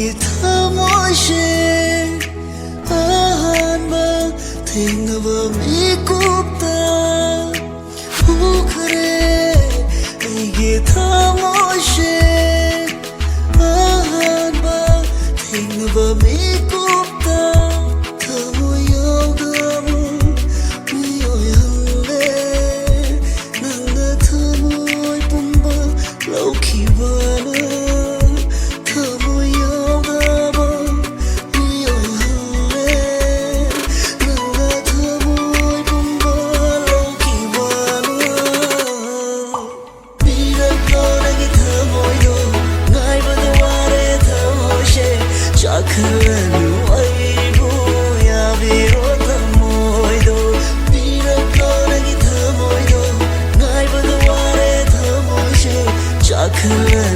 Aigi thamoishe ahanba thengnaba mikupta ukhre aigi thamoishe ahanba thengnaba mikupta thamoy yawdamu miyoyalle nangna thamoy pumba laukhibana Chakalanu aibu yabiro thamoido Biraklonagi thamoido Ngaibadu ware thamoishe Chakalanu